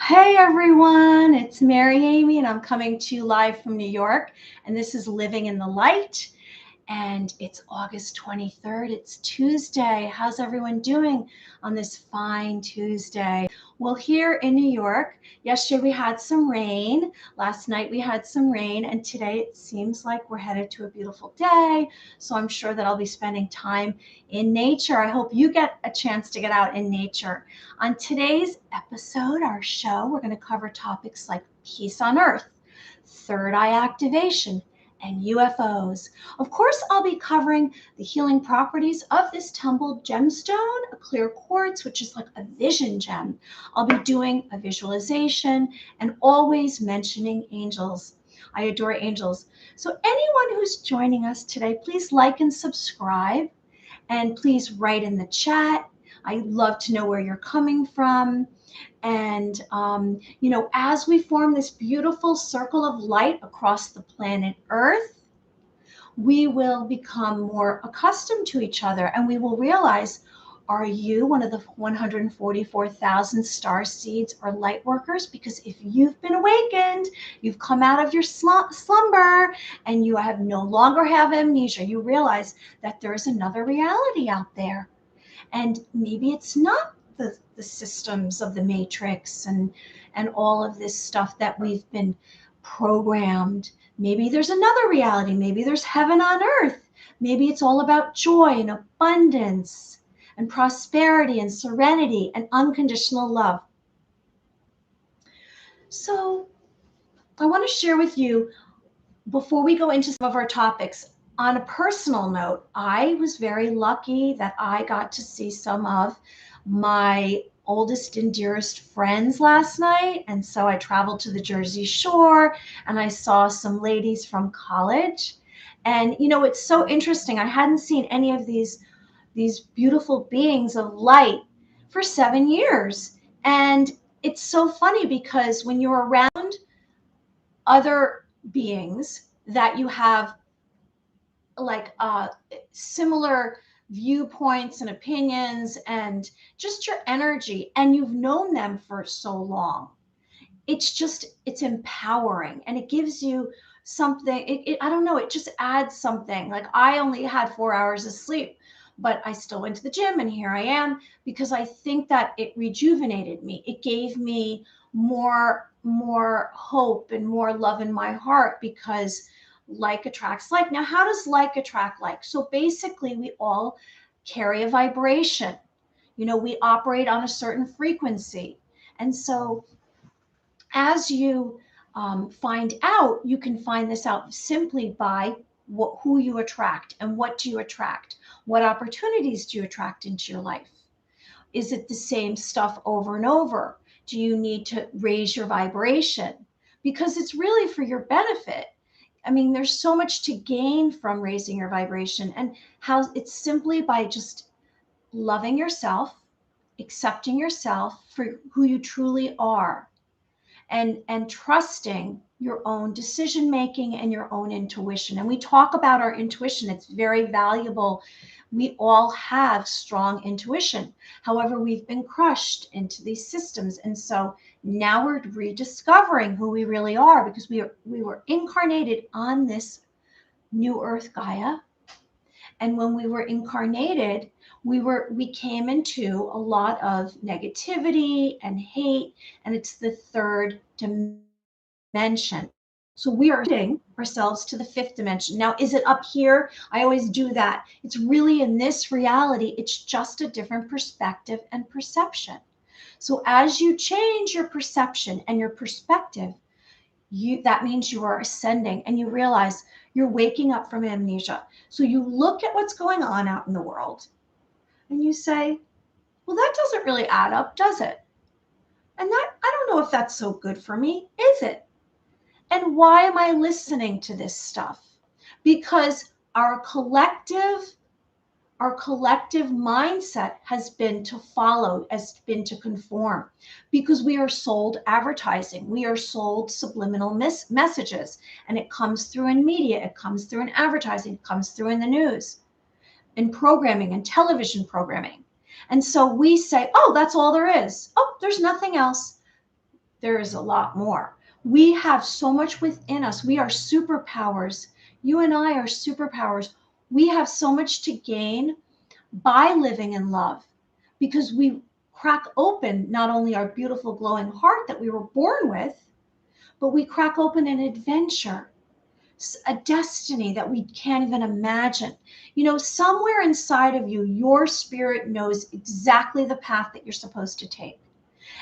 Hey everyone, it's Mary Amy, and I'm coming to you live from New York. And this is Living in the Light. And it's August 23rd. It's Tuesday. How's everyone doing on this fine Tuesday? Well, here in New York, yesterday we had some rain. Last night we had some rain. And today it seems like we're headed to a beautiful day. So I'm sure that I'll be spending time in nature. I hope you get a chance to get out in nature. On today's episode, our show, we're going to cover topics like peace on Earth, third eye activation, and UFOs. Of course, I'll be covering the healing properties of this tumbled gemstone, a clear quartz, which is like a vision gem. I'll be doing a visualization and always mentioning angels. I adore angels. So anyone who's joining us today, please like and subscribe, and please write in the chat. I'd love to know where you're coming from. And, as we form this beautiful circle of light across the planet Earth, we will become more accustomed to each other, and we will realize, are you one of the 144,000 star seeds or light workers? Because if you've been awakened, you've come out of your slumber, and you have no longer have amnesia, you realize that there is another reality out there. And maybe it's not the systems of the matrix and all of this stuff that we've been programmed. Maybe there's another reality. Maybe there's heaven on earth. Maybe it's all about joy and abundance and prosperity and serenity and unconditional love. So I want to share with you, before we go into some of our topics, on a personal note, I was very lucky that I got to see some of my oldest and dearest friends last night. And so I traveled to the Jersey Shore and I saw some ladies from college. And it's so interesting. I hadn't seen any of these beautiful beings of light for 7 years. And it's so funny because when you're around other beings that you have like similar viewpoints and opinions and just your energy, and you've known them for so long, it's empowering, and it gives you something. I don't know, it just adds something. Like, I only had 4 hours of sleep, but I still went to the gym, and here I am, because I think that it rejuvenated me. It gave me more hope and more love in my heart, because like attracts like. Now, how does like attract like? So basically, we all carry a vibration. We operate on a certain frequency. And so as you find out, you can find this out simply by who you attract and what do you attract. What opportunities do you attract into your life? Is it the same stuff over and over? Do you need to raise your vibration? Because it's really for your benefit. I mean, there's so much to gain from raising your vibration, and how it's simply by just loving yourself, accepting yourself for who you truly are, and trusting your own decision making and your own intuition. And we talk about our intuition. It's very valuable. We all have strong intuition. However, we've been crushed into these systems. And so now we're rediscovering who we really are, because we were incarnated on this new earth Gaia. And when we were incarnated, we came into a lot of negativity and hate, and it's the third dimension. So we are sending ourselves to the fifth dimension. Now, is it up here? I always do that. It's really in this reality. It's just a different perspective and perception. So as you change your perception and your perspective, that means you are ascending, and you realize you're waking up from amnesia. So you look at what's going on out in the world and you say, well, that doesn't really add up, does it? And that, I don't know if that's so good for me, is it? And why am I listening to this stuff? Because our collective mindset has been to follow, has been to conform, because we are sold advertising. We are sold subliminal messages, and it comes through in media, it comes through in advertising, it comes through in the news, in programming and television programming. And so we say, oh, that's all there is. Oh, there's nothing else. There is a lot more. We have so much within us. We are superpowers. You and I are superpowers. We have so much to gain by living in love because we crack open not only our beautiful glowing heart that we were born with, but we crack open an adventure, a destiny that we can't even imagine. You know, somewhere inside of you, your spirit knows exactly the path that you're supposed to take.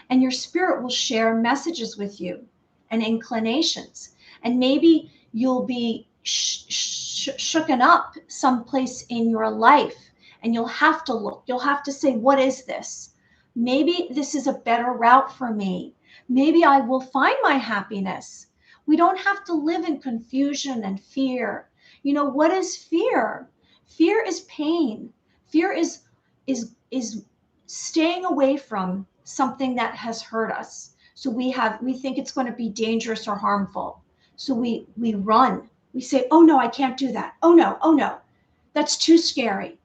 And your spirit will share messages with you and inclinations. And maybe you'll be shooken up someplace in your life and you'll have to look. You'll have to say, what is this? Maybe this is a better route for me. Maybe I will find my happiness. We don't have to live in confusion and fear. You know, what is fear? Fear is pain. Fear is staying away from something that has hurt us. So we think it's going to be dangerous or harmful. So we run. We say, oh no, I can't do that. Oh no, that's too scary.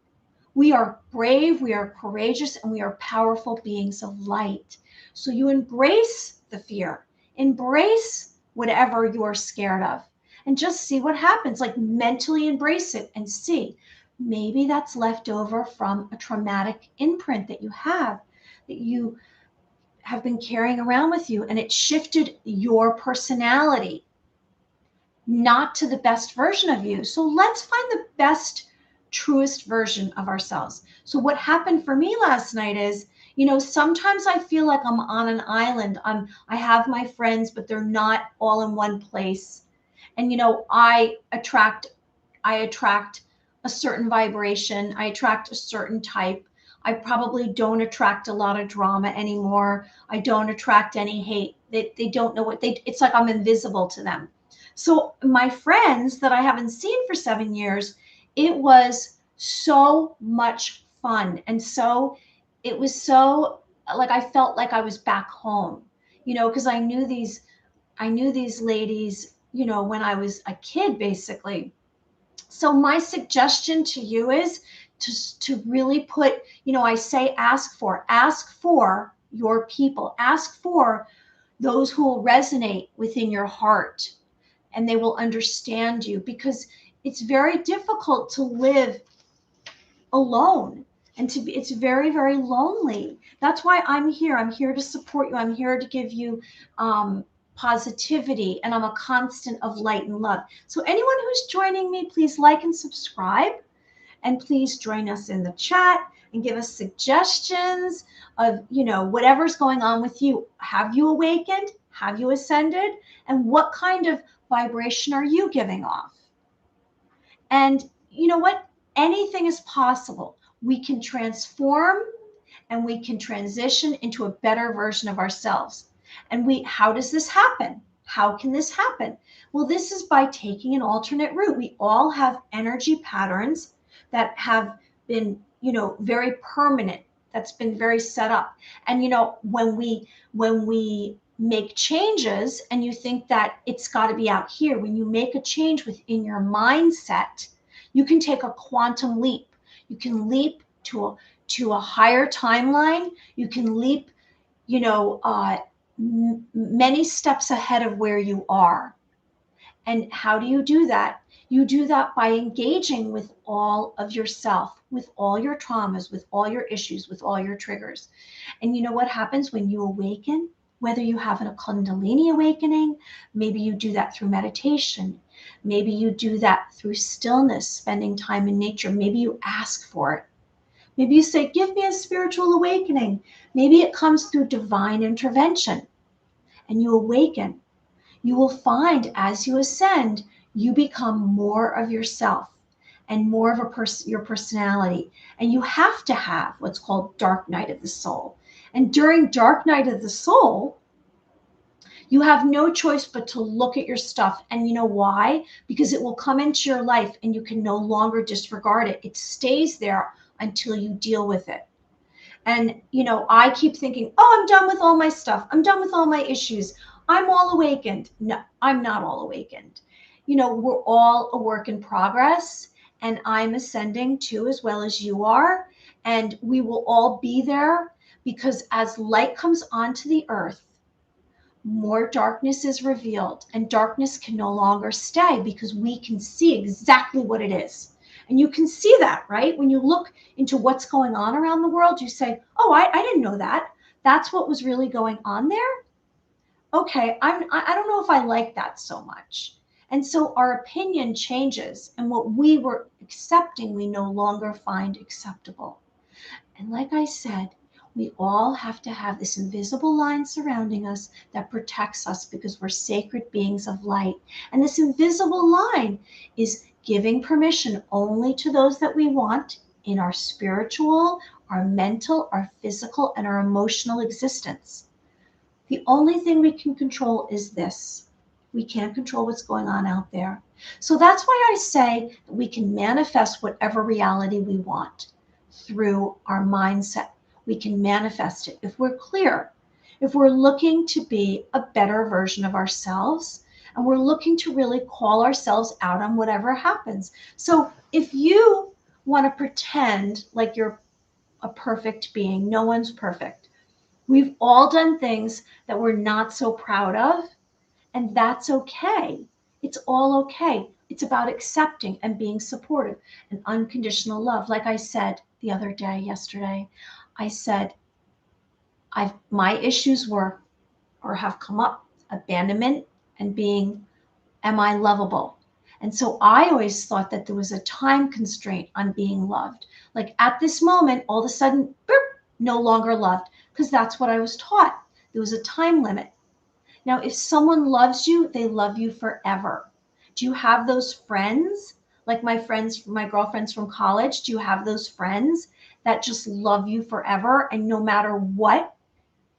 We are brave, we are courageous, and we are powerful beings of light. So you embrace the fear, embrace whatever you are scared of, and just see what happens. Like mentally embrace it and see. Maybe that's left over from a traumatic imprint that you have been carrying around with you, and it shifted your personality, not to the best version of you. So let's find the best, truest version of ourselves. So what happened for me last night is, you know, sometimes I feel like I'm on an island. I have my friends, but they're not all in one place. And you know, I attract a certain vibration. I attract a certain type. I probably don't attract a lot of drama anymore. I don't attract any hate. They don't know it's like I'm invisible to them. So my friends that I haven't seen for 7 years, it was so much fun. And so it was so like I felt like I was back home, you know, because I knew these ladies, you know, when I was a kid, basically. So my suggestion to you is to really put, you know, I say ask for your people, ask for those who will resonate within your heart and they will understand you, because it's very difficult to live alone and it's very, very lonely. That's why I'm here. I'm here to support you. I'm here to give you positivity, and I'm a constant of light and love. So anyone who's joining me, please like and subscribe, and please join us in the chat and give us suggestions of, you know, whatever's going on with you. Have you awakened? Have you ascended? And what kind of vibration are you giving off? And you know what? Anything is possible. We can transform and we can transition into a better version of ourselves. And how does this happen? How can this happen? Well, this is by taking an alternate route. We all have energy patterns that have been, you know, very permanent. That's been very set up. And you know, when we make changes and you think that it's got to be out here, when you make a change within your mindset, you can take a quantum leap. You can leap to a higher timeline. You can leap, you know, many steps ahead of where you are. And how do you do that? You do that by engaging with all of yourself, with all your traumas, with all your issues, with all your triggers. And you know what happens when you awaken? Whether you have a Kundalini awakening, maybe you do that through meditation, maybe you do that through stillness, spending time in nature, maybe you ask for it. Maybe you say, give me a spiritual awakening. Maybe it comes through divine intervention and you awaken. You will find as you ascend, you become more of yourself and more of your personality. And you have to have what's called dark night of the soul. And during dark night of the soul, you have no choice but to look at your stuff. And you know why? Because it will come into your life and you can no longer disregard it. It stays there until you deal with it. And, you know, I keep thinking, oh, I'm done with all my stuff. I'm done with all my issues. I'm all awakened. No, I'm not all awakened. You know, we're all a work in progress, and I'm ascending too, as well as you are. And we will all be there, because as light comes onto the earth, more darkness is revealed, and darkness can no longer stay because we can see exactly what it is. And you can see that, right? When you look into what's going on around the world, you say, oh, I didn't know that. That's what was really going on there. Okay, I don't know if I like that so much. And so our opinion changes, and what we were accepting, we no longer find acceptable. And like I said, we all have to have this invisible line surrounding us that protects us because we're sacred beings of light. And this invisible line is giving permission only to those that we want in our spiritual, our mental, our physical, and our emotional existence. The only thing we can control is this. We can't control what's going on out there. So that's why I say that we can manifest whatever reality we want through our mindset. We can manifest it if we're clear, if we're looking to be a better version of ourselves, and we're looking to really call ourselves out on whatever happens. So if you want to pretend like you're a perfect being, no one's perfect. We've all done things that we're not so proud of, and that's okay. It's all okay. It's about accepting and being supportive and unconditional love. Like I said the other day, yesterday, I said, my issues were or have come up abandonment and being, am I lovable? And so I always thought that there was a time constraint on being loved. Like at this moment, all of a sudden, boop, no longer loved, because that's what I was taught. There was a time limit. Now, if someone loves you, they love you forever. Do you have those friends? Like my girlfriends from college, do you have those friends that just love you forever and no matter what,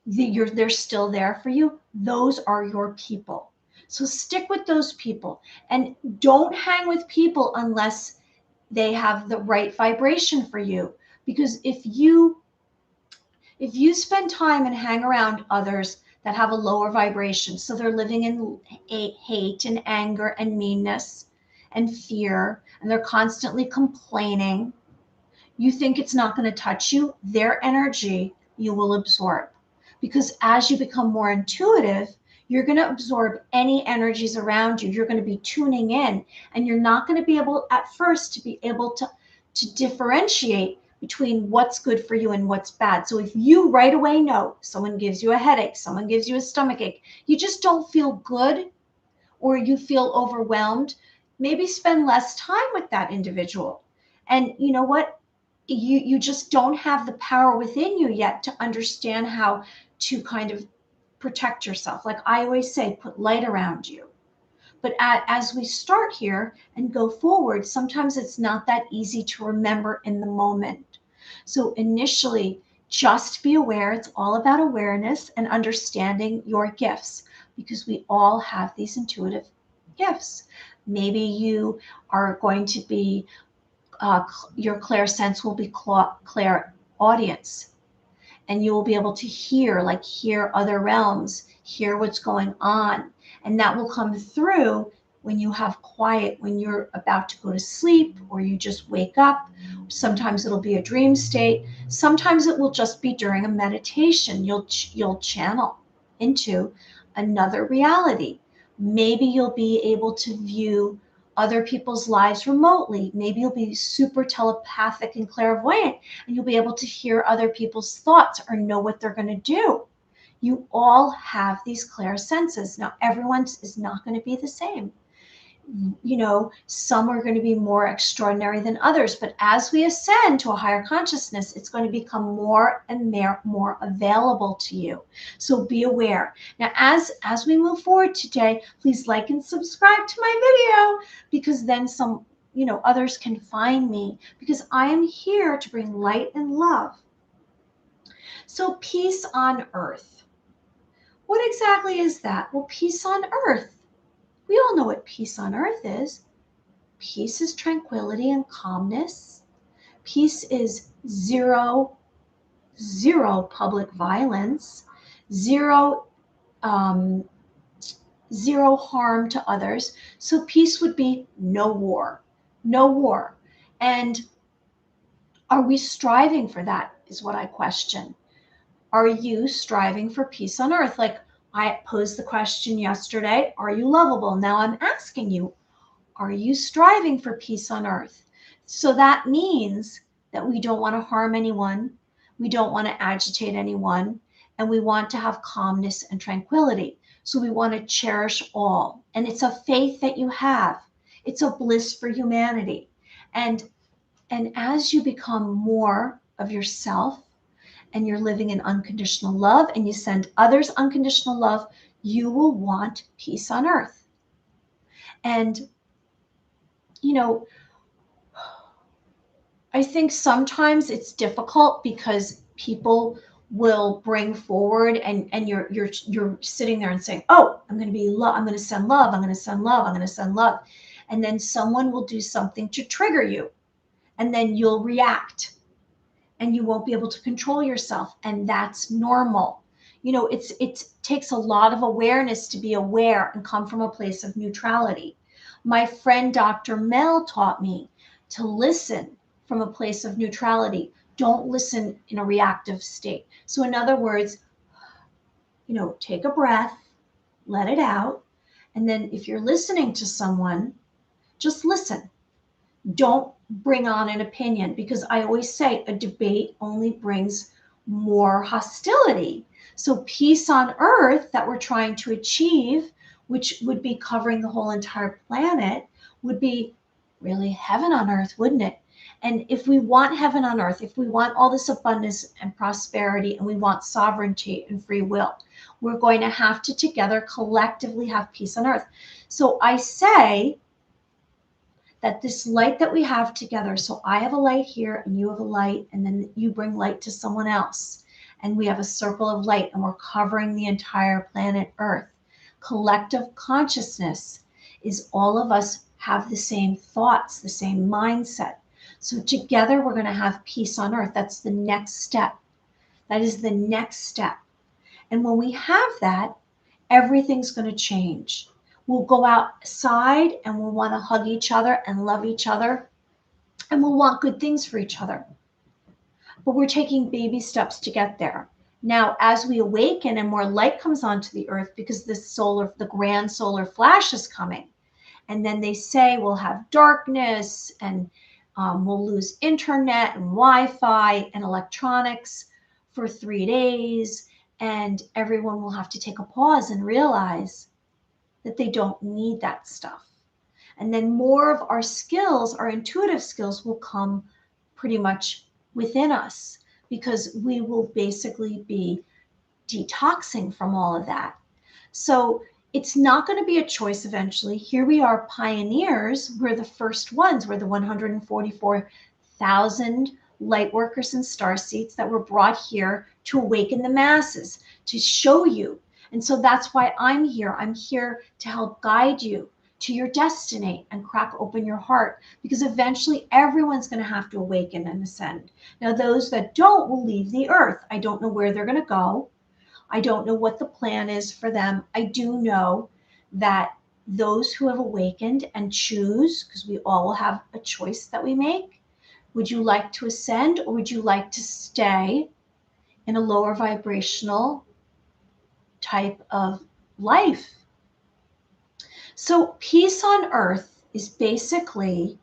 they're still there for you? Those are your people. So stick with those people and don't hang with people unless they have the right vibration for you. Because if you spend time and hang around others that have a lower vibration, so they're living in hate and anger and meanness and fear, and they're constantly complaining, you think it's not going to touch you, their energy you will absorb. Because as you become more intuitive, you're going to absorb any energies around you. You're going to be tuning in, and you're not going to be able at first to be able to differentiate between what's good for you and what's bad. So if you right away know someone gives you a headache, someone gives you a stomach ache, you just don't feel good or you feel overwhelmed, maybe spend less time with that individual. And you know what? You just don't have the power within you yet to understand how to kind of protect yourself. Like I always say, put light around you. But as we start here and go forward, sometimes it's not that easy to remember in the moment. So initially, just be aware. It's all about awareness and understanding your gifts because we all have these intuitive gifts. Maybe you are going to be, your clairsense will be clairaudience, and you will be able to hear other realms, hear what's going on. And that will come through when you have quiet, when you're about to go to sleep or you just wake up. Sometimes it'll be a dream state. Sometimes it will just be during a meditation. You'll channel into another reality. Maybe you'll be able to view other people's lives remotely. Maybe you'll be super telepathic and clairvoyant and you'll be able to hear other people's thoughts or know what they're going to do. You all have these clear senses. Now, everyone's is not going to be the same. Some are going to be more extraordinary than others, but as we ascend to a higher consciousness, it's going to become more and more available to you. So be aware. Now, as we move forward today, please like and subscribe to my video because then others can find me because I am here to bring light and love. So peace on earth. What exactly is that? Well, peace on earth. We all know what peace on earth is. Peace is tranquility and calmness. Peace is zero public violence, zero harm to others. So peace would be no war, no war. And are we striving for that is what I question. Are you striving for peace on earth? Like I posed the question yesterday, are you lovable? Now I'm asking you, are you striving for peace on earth? So that means that we don't want to harm anyone, we don't want to agitate anyone, and we want to have calmness and tranquility. So we want to cherish all. And it's a faith that you have. It's a bliss for humanity. And as you become more of yourself and you're living in unconditional love and you send others unconditional love, you will want peace on earth. And, you know, I think sometimes it's difficult because people will bring forward and you're sitting there and saying, "Oh, I'm going to be love. I'm going to send love. I'm going to send love. I'm going to send love." And then someone will do something to trigger you, and then you'll react and you won't be able to control yourself, and that's normal. It takes a lot of awareness to be aware and come from a place of neutrality. My friend Dr. Mel taught me to listen from a place of neutrality. Don't listen in a reactive state. So in other words, take a breath, let it out, and then if you're listening to someone, just listen. Don't bring on an opinion, because I always say a debate only brings more hostility. So peace on earth that we're trying to achieve, which would be covering the whole entire planet, would be really heaven on earth, wouldn't it? And if we want heaven on earth, if we want all this abundance and prosperity, and we want sovereignty and free will, we're going to have to together collectively have peace on earth. So I say that this light that we have together, so I have a light here and you have a light, and then you bring light to someone else, and we have a circle of light, and we're covering the entire planet Earth. Collective consciousness is all of us have the same thoughts, the same mindset. So together we're going to have peace on earth. That's the next step. That is the next step. And when we have that, everything's going to change. We'll go outside and we'll want to hug each other and love each other, and we'll want good things for each other. But we're taking baby steps to get there. Now, as we awaken and more light comes onto the earth, because the grand solar flash is coming, and then they say we'll have darkness, and we'll lose internet and Wi-Fi and electronics for 3 days, and everyone will have to take a pause and realize that they don't need that stuff. And then more of our skills, our intuitive skills, will come pretty much within us, because we will basically be detoxing from all of that. So it's not going to be a choice eventually. Here we are, pioneers. We're the first ones. We're the 144,000 light workers and starseeds that were brought here to awaken the masses, to show you. And so that's why I'm here. I'm here to help guide you to your destiny and crack open your heart, because eventually everyone's going to have to awaken and ascend. Now, those that don't will leave the earth. I don't know where they're going to go. I don't know what the plan is for them. I do know that those who have awakened and choose, because we all have a choice that we make, would you like to ascend, or would you like to stay in a lower vibrational type of life? So peace on earth is basically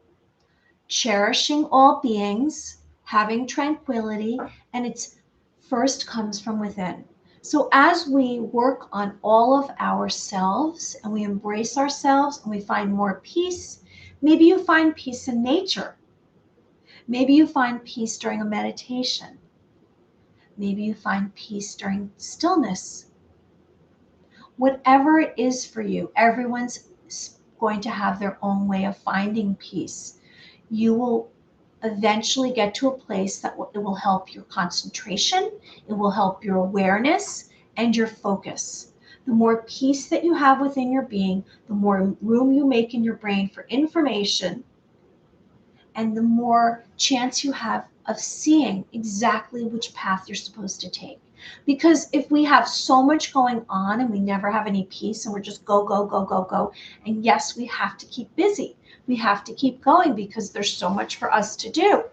cherishing all beings, having tranquility, and it's first comes from within. So as we work on all of ourselves and we embrace ourselves and we find more peace, maybe you find peace in nature. Maybe you find peace during a meditation. Maybe you find peace during stillness. Whatever it is for you, everyone's going to have their own way of finding peace. You will eventually get to a place that it will help your concentration, it will help your awareness and your focus. The more peace that you have within your being, the more room you make in your brain for information, and the more chance you have of seeing exactly which path you're supposed to take. Because if we have so much going on and we never have any peace and we're just go, go, go, go, go, and yes, we have to keep busy. We have to keep going because there's so much for us to do.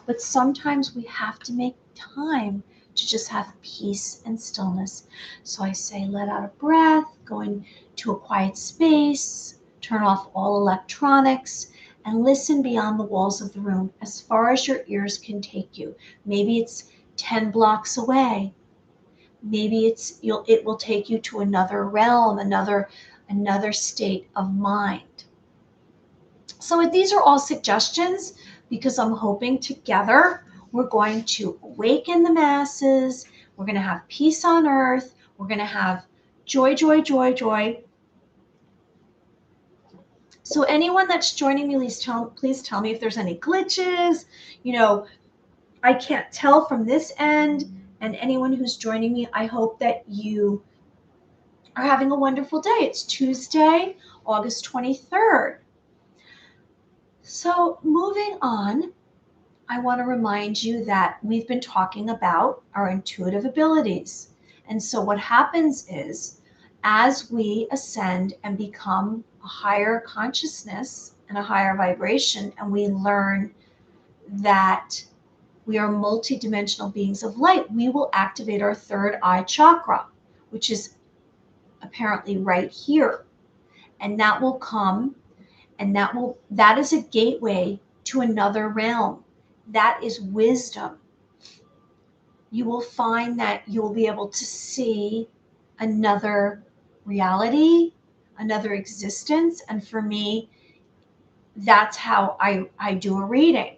But sometimes we have to make time to just have peace and stillness. So I say, let out a breath, go into a quiet space, turn off all electronics, and listen beyond the walls of the room as far as your ears can take you. Maybe it's 10 blocks away. Maybe it will take you to another realm, another state of mind. So these are all suggestions because I'm hoping together we're going to awaken the masses. We're going to have peace on earth. We're going to have joy, joy, joy, joy. So anyone that's joining me, please tell me if there's any glitches. I can't tell from this end. And anyone who's joining me, I hope that you are having a wonderful day. It's Tuesday, August 23rd. So moving on, I want to remind you that we've been talking about our intuitive abilities. And so what happens is, as we ascend and become a higher consciousness and a higher vibration, and we learn that we are multidimensional beings of light, we will activate our third eye chakra, which is apparently right here. And that will come, and that is a gateway to another realm. That is wisdom. You will find that you'll be able to see another reality, another existence. And for me, that's how I do a reading.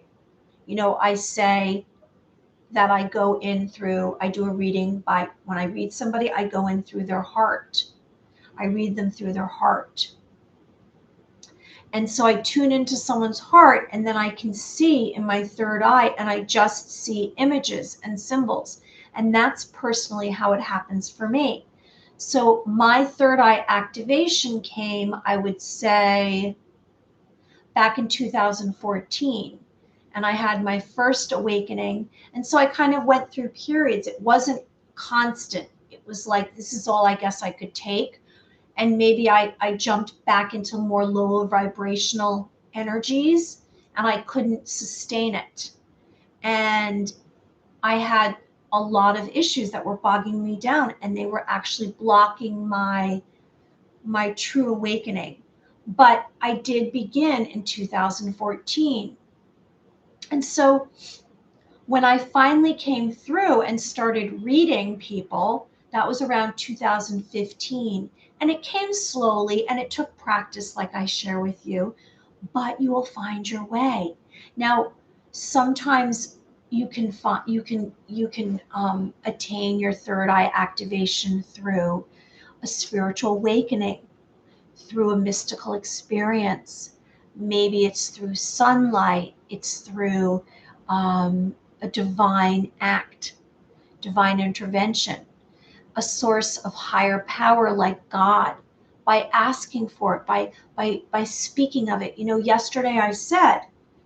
I say that I do a reading when I read somebody, I go in through their heart. I read them through their heart. And so I tune into someone's heart, and then I can see in my third eye, and I just see images and symbols. And that's personally how it happens for me. So my third eye activation came, I would say, back in 2014. And I had my first awakening. And so I kind of went through periods. It wasn't constant. It was like, this is all I guess I could take. And maybe I jumped back into more lower vibrational energies, and I couldn't sustain it. And I had a lot of issues that were bogging me down, and they were actually blocking my true awakening. But I did begin in 2014. And so when I finally came through and started reading people, that was around 2015. And it came slowly, and it took practice, like I share with you, but you will find your way. Now, sometimes you can attain your third eye activation through a spiritual awakening, through a mystical experience. Maybe it's through sunlight. It's through a divine act, divine intervention, a source of higher power like God, by asking for it, by speaking of it. Yesterday I said,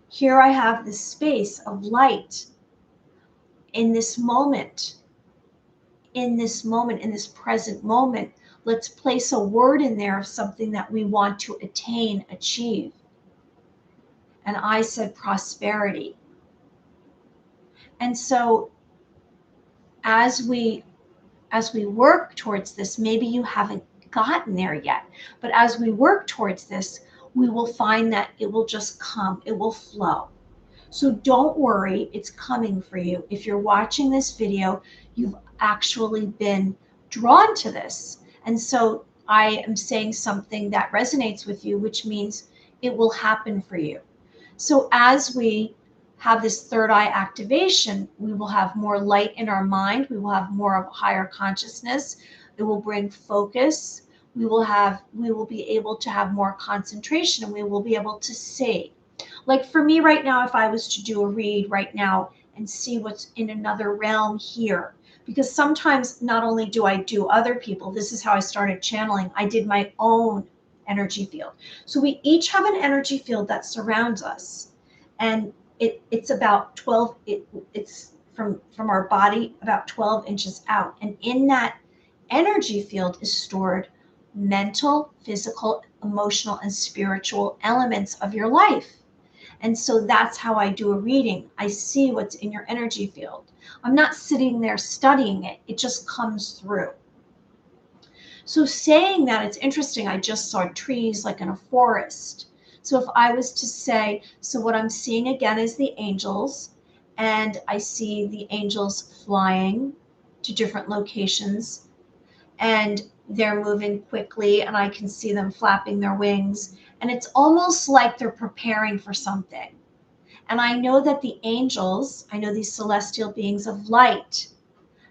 here I have this space of light in this moment, in this present moment. Let's place a word in there of something that we want to attain, achieve. And I said prosperity. And so as we work towards this, maybe you haven't gotten there yet, but as we work towards this, we will find that it will just come, it will flow. So don't worry, it's coming for you. If you're watching this video, you've actually been drawn to this. And so I am saying something that resonates with you, which means it will happen for you. So as we have this third eye activation, we will have more light in our mind. We will have more of a higher consciousness. It will bring focus. We will be able to have more concentration, and we will be able to see. Like for me right now, if I was to do a read right now and see what's in another realm here, because sometimes not only do I do other people, this is how I started channeling, I did my own energy field. So we each have an energy field that surrounds us, and it's about 12, it's from our body about 12 inches out. And in that energy field is stored mental, physical, emotional, and spiritual elements of your life. And so that's how I do a reading. I see what's in your energy field. I'm not sitting there studying it. It just comes through. So saying that, it's interesting. I just saw trees like in a forest. So if I was to say, so what I'm seeing again is the angels, and I see the angels flying to different locations, and they're moving quickly, and I can see them flapping their wings, and it's almost like they're preparing for something. And I know that the angels, I know these celestial beings of light,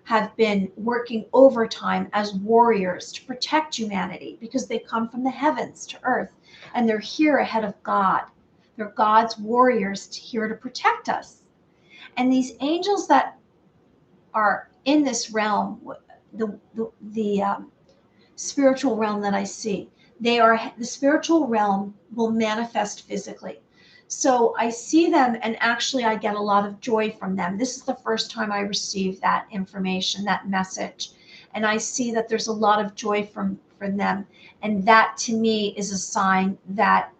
have been working overtime as warriors to protect humanity because they come from the heavens to earth, and they're here ahead of God. They're God's warriors here to protect us. And these angels that are in this realm, the spiritual realm that I see, the spiritual realm will manifest physically. So I see them, and actually I get a lot of joy from them. This is the first time I received that information, that message. And I see that there's a lot of joy from them. And that to me is a sign that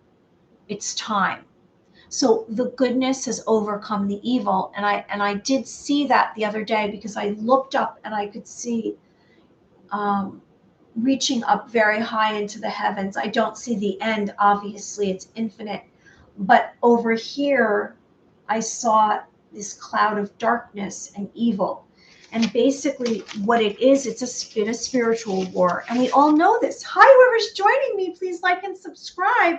it's time. So the goodness has overcome the evil. And I did see that the other day, because I looked up and I could see reaching up very high into the heavens. I don't see the end, obviously, it's infinite. But over here, I saw this cloud of darkness and evil. And basically, what it is, it's been a spiritual war. And we all know this. Hi, whoever's joining me, please like and subscribe.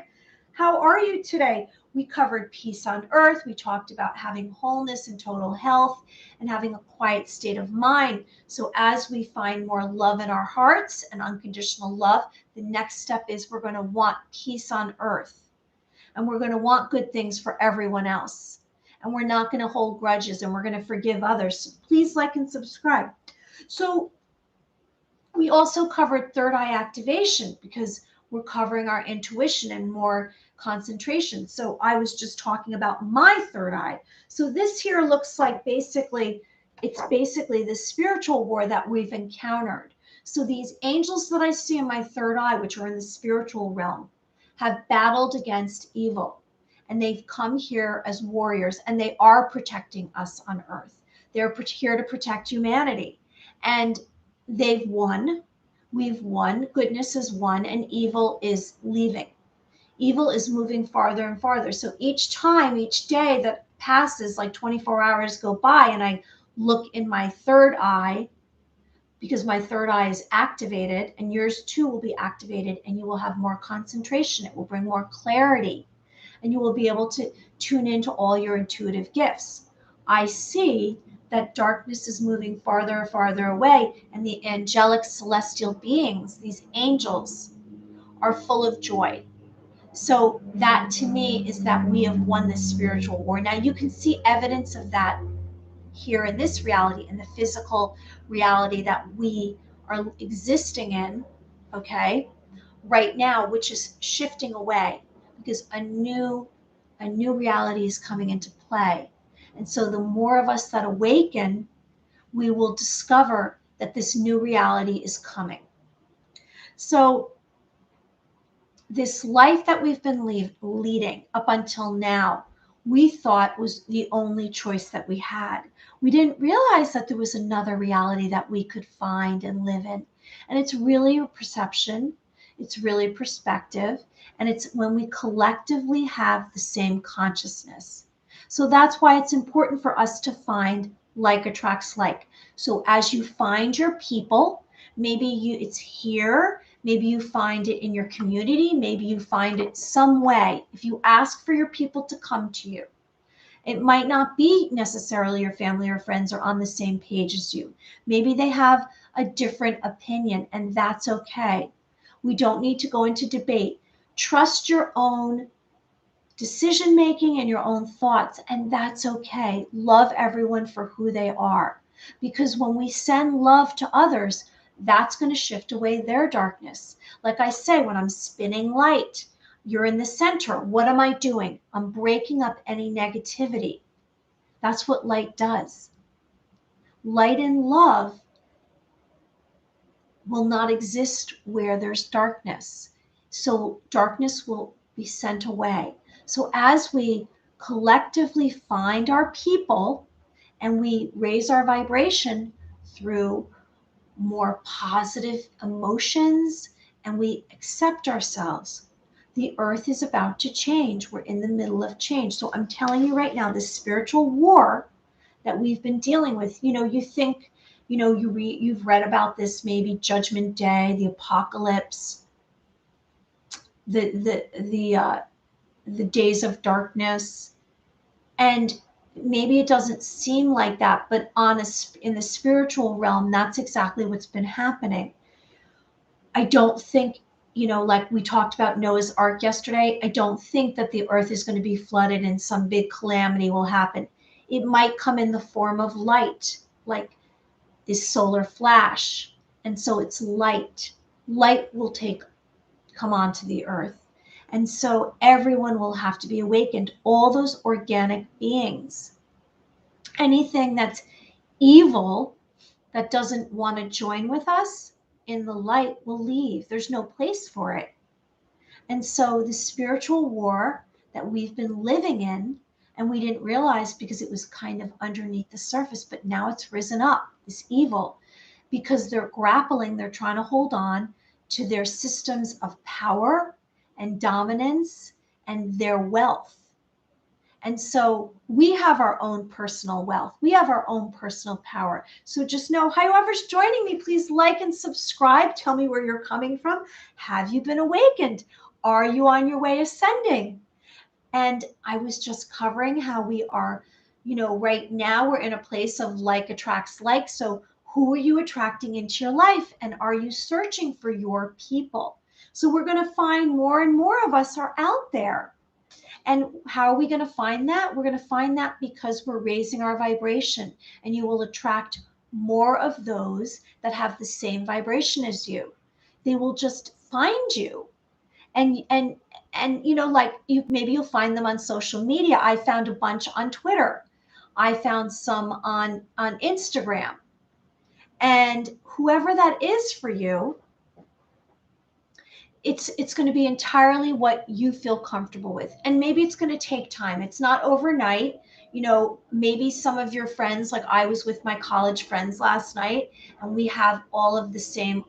How are you today? We covered peace on earth. We talked about having wholeness and total health and having a quiet state of mind. So as we find more love in our hearts and unconditional love, the next step is we're going to want peace on earth. And we're going to want good things for everyone else. And we're not going to hold grudges, and we're going to forgive others. So please like and subscribe. So we also covered third eye activation, because we're covering our intuition and more concentration. So I was just talking about my third eye. So this here looks like it's basically the spiritual war that we've encountered. So these angels that I see in my third eye, which are in the spiritual realm, have battled against evil. And they've come here as warriors, and they are protecting us on earth. They're here to protect humanity. And they've won. We've won. Goodness has won, and evil is leaving. Evil is moving farther and farther. So each day that passes, like 24 hours go by, and I look in my third eye, because my third eye is activated, and yours too will be activated, and you will have more concentration. It will bring more clarity, and you will be able to tune into all your intuitive gifts. I see that darkness is moving farther and farther away, and the angelic celestial beings, these angels, are full of joy. So that to me is that we have won this spiritual war. Now you can see evidence of that here in this reality, in the physical reality that we are existing in, okay, right now, which is shifting away, because a new reality is coming into play. And so the more of us that awaken, we will discover that this new reality is coming. So this life that we've been leading up until now, we thought was the only choice that we had. We didn't realize that there was another reality that we could find and live in. And it's really a perception, it's really perspective, and it's when we collectively have the same consciousness. So that's why it's important for us to find like attracts like. So as you find your people, maybe it's here, maybe you find it in your community, maybe you find it some way. If you ask for your people to come to you, it might not be necessarily your family or friends are on the same page as you. Maybe they have a different opinion, and that's okay. We don't need to go into debate. Trust your own decision making and your own thoughts, and that's okay. Love everyone for who they are, because when we send love to others, that's going to shift away their darkness. Like I say, when I'm spinning light, you're in the center. What am I doing? I'm breaking up any negativity. That's what light does. Light and love will not exist where there's darkness. So darkness will be sent away. So as we collectively find our people and we raise our vibration through more positive emotions and we accept ourselves, the earth is about to change. We're in the middle of change. So I'm telling you right now, this spiritual war that we've been dealing with, you think, you've read about this, maybe Judgment Day, the apocalypse, the days of darkness, and maybe it doesn't seem like that, but in the spiritual realm, that's exactly what's been happening. I don't think, like we talked about Noah's Ark yesterday, I don't think that the earth is going to be flooded and some big calamity will happen. It might come in the form of light, like this solar flash. And so it's light. Light will come onto the earth. And so everyone will have to be awakened. All those organic beings. Anything that's evil that doesn't want to join with us in the light will leave. There's no place for it. And so the spiritual war that we've been living in, and we didn't realize because it was kind of underneath the surface, but now it's risen up, this evil, because they're grappling, they're trying to hold on to their systems of power and dominance and their wealth. And so we have our own personal wealth. We have our own personal power. So just know, whoever's joining me, please like and subscribe. Tell me where you're coming from. Have you been awakened? Are you on your way ascending? And I was just covering how we are, right now we're in a place of like attracts like. So who are you attracting into your life? And are you searching for your people? So we're going to find more and more of us are out there. And how are we going to find that? We're going to find that because we're raising our vibration, and you will attract more of those that have the same vibration as you. They will just find you. And like maybe you'll find them on social media. I found a bunch on Twitter. I found some on Instagram. And whoever that is for you, it's going to be entirely what you feel comfortable with. And maybe it's going to take time. It's not overnight. Maybe some of your friends, like I was with my college friends last night, and we have a lot of the same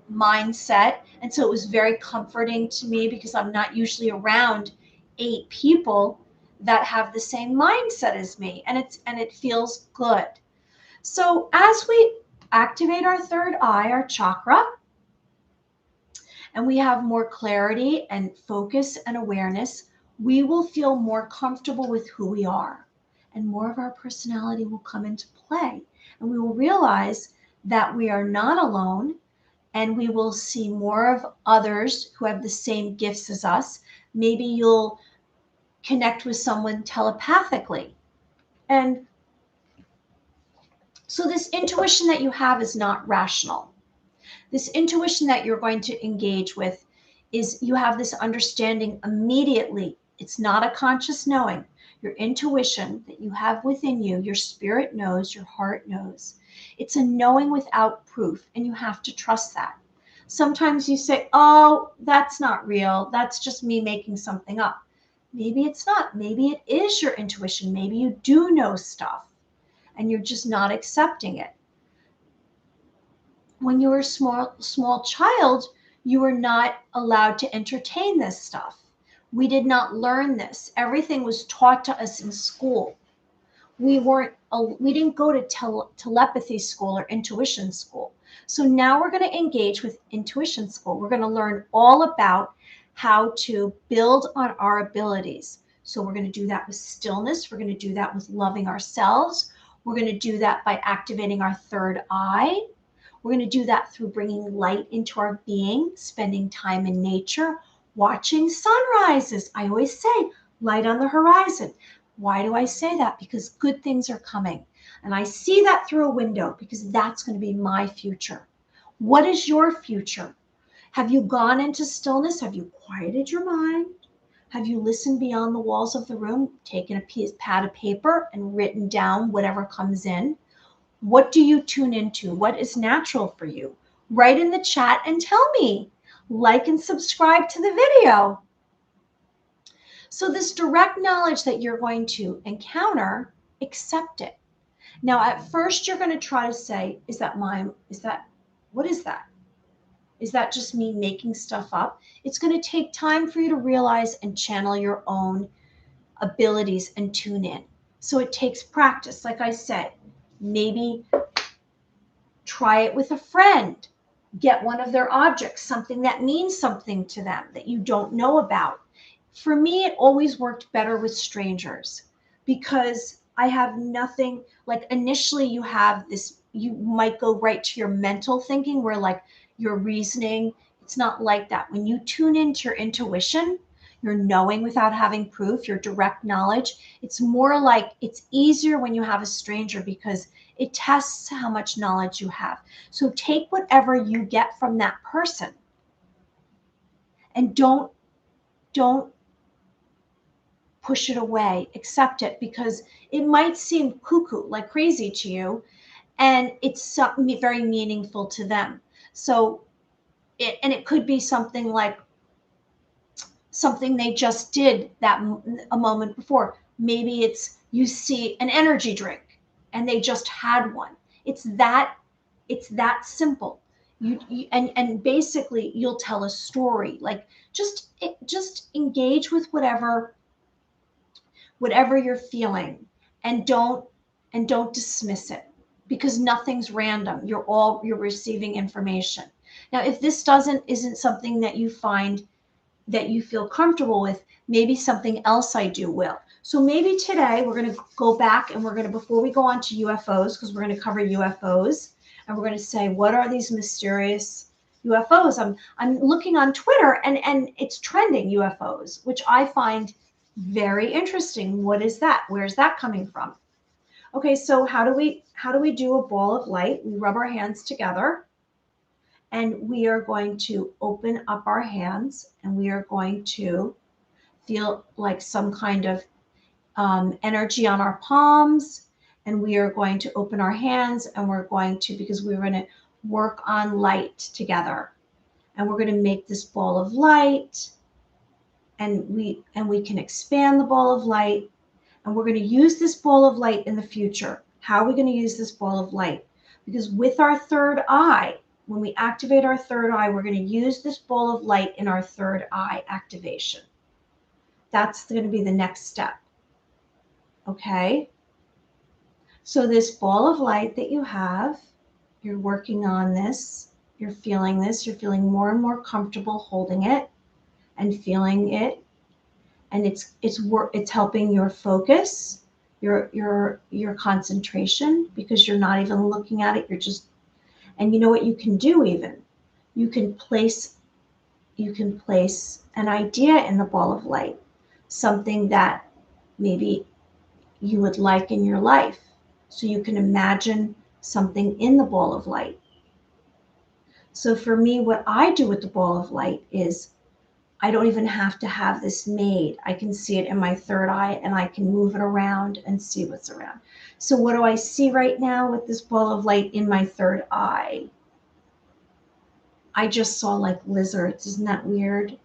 mindset. And so it was very comforting to me because I'm not usually around 8 people that have the same mindset as me. And it feels good. So as we activate our third eye, our chakra, and we have more clarity and focus and awareness, we will feel more comfortable with who we are, and more of our personality will come into play. And we will realize that we are not alone, and we will see more of others who have the same gifts as us. Maybe you'll connect with someone telepathically. And so this intuition that you have is not rational. This intuition that you're going to engage with is you have this understanding immediately. It's not a conscious knowing. Your intuition that you have within you, your spirit knows, your heart knows. It's a knowing without proof, and you have to trust that. Sometimes you say, oh, that's not real. That's just me making something up. Maybe it's not. Maybe it is your intuition. Maybe you do know stuff, and you're just not accepting it. When you were a small child, you were not allowed to entertain this stuff. We did not learn this. Everything was taught to us in school. We didn't go to telepathy school or intuition school. So now we're going to engage with intuition school. We're going to learn all about how to build on our abilities. So we're going to do that with stillness. We're going to do that with loving ourselves. We're going to do that by activating our third eye. We're going to do that through bringing light into our being, spending time in nature, watching sunrises. I always say, light on the horizon. Why do I say that? Because good things are coming. And I see that through a window because that's going to be my future. What is your future? Have you gone into stillness? Have you quieted your mind? Have you listened beyond the walls of the room, taken a pad of paper and written down whatever comes in? What do you tune into? What is natural for you? Write in the chat and tell me. Like and subscribe to the video. So this direct knowledge that you're going to encounter, accept it. Now, at first, you're going to try to say, is that mine? What is that? Is that just me making stuff up? It's going to take time for you to realize and channel your own abilities and tune in. So it takes practice. Like I said, maybe try it with a friend. Get one of their objects, something that means something to them that you don't know about. For me, it always worked better with strangers because I have nothing, like initially you have this, you might go right to your mental thinking where like your reasoning, it's not like that. When you tune into your intuition, your knowing without having proof, your direct knowledge, it's more like it's easier when you have a stranger because it tests how much knowledge you have. So take whatever you get from that person and don't push it away, accept it because it might seem cuckoo, like crazy to you, and it's something very meaningful to them. So it could be something like something they just did that a moment before. Maybe it's you see an energy drink and they just had one. It's that simple. And basically you'll tell a story. Like just engage with whatever you're feeling, and don't dismiss it because nothing's random. You're receiving information. Now, if this isn't something that you find that you feel comfortable with, maybe something else I do will. So maybe today we're going to go back and we're going to, before we go on to UFOs, because we're going to cover UFOs, and we're going to say, what are these mysterious UFOs? I'm looking on Twitter and it's trending UFOs, which I find very interesting. What is that? Where's that coming from? Okay, so how do we do a ball of light? We rub our hands together and we are going to open up our hands and we are going to feel like some kind of energy on our palms. And we are going to open our hands and we're going to, because we're going to work on light together. And we're going to make this ball of light, and we can expand the ball of light. And we're going to use this ball of light in the future. How are we going to use this ball of light? Because with our third eye, when we activate our third eye, we're going to use this ball of light in our third eye activation. That's going to be the next step. Okay? So this ball of light that you have, you're working on this, you're feeling this, you're feeling more and more comfortable holding it and feeling it. And it's helping your focus, your concentration, because you're not even looking at it. You're just, and you know what you can do even? You can place an idea in the ball of light, something that maybe you would like in your life. So you can imagine something in the ball of light. So for me, what I do with the ball of light is I don't even have to have this made. I can see it in my third eye and I can move it around and see what's around. So what do I see right now with this ball of light in my third eye? I just saw like lizards. Isn't that weird?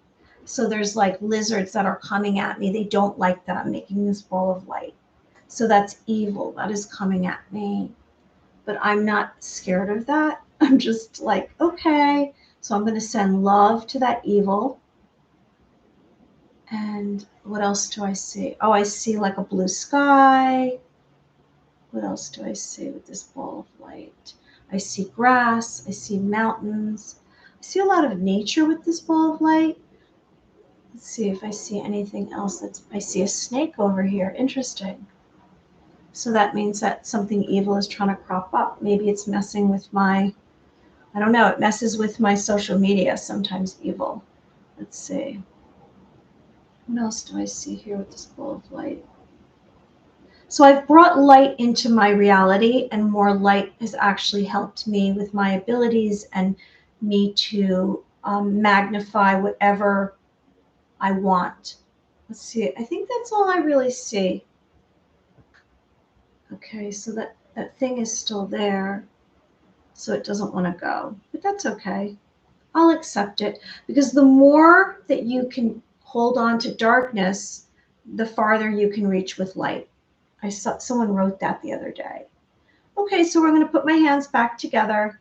So there's like lizards that are coming at me. They don't like that I'm making this ball of light. So that's evil that is coming at me. But I'm not scared of that. I'm just like, okay. So I'm going to send love to that evil. And what else do I see? Oh, I see like a blue sky. What else do I see with this ball of light? I see grass. I see mountains. I see a lot of nature with this ball of light. Let's see if I see anything else. I see a snake over here. Interesting. So that means that something evil is trying to crop up. Maybe it's messing with I don't know, it messes with my social media, sometimes evil. Let's see. What else do I see here with this ball of light? So I've brought light into my reality, and more light has actually helped me with my abilities and me to magnify whatever I want. Let's see. I think that's all I really see. Okay, so that thing is still there. So it doesn't want to go, but that's okay. I'll accept it, because the more that you can hold on to darkness, the farther you can reach with light. I saw someone wrote that the other day. Okay, so we're going to put my hands back together.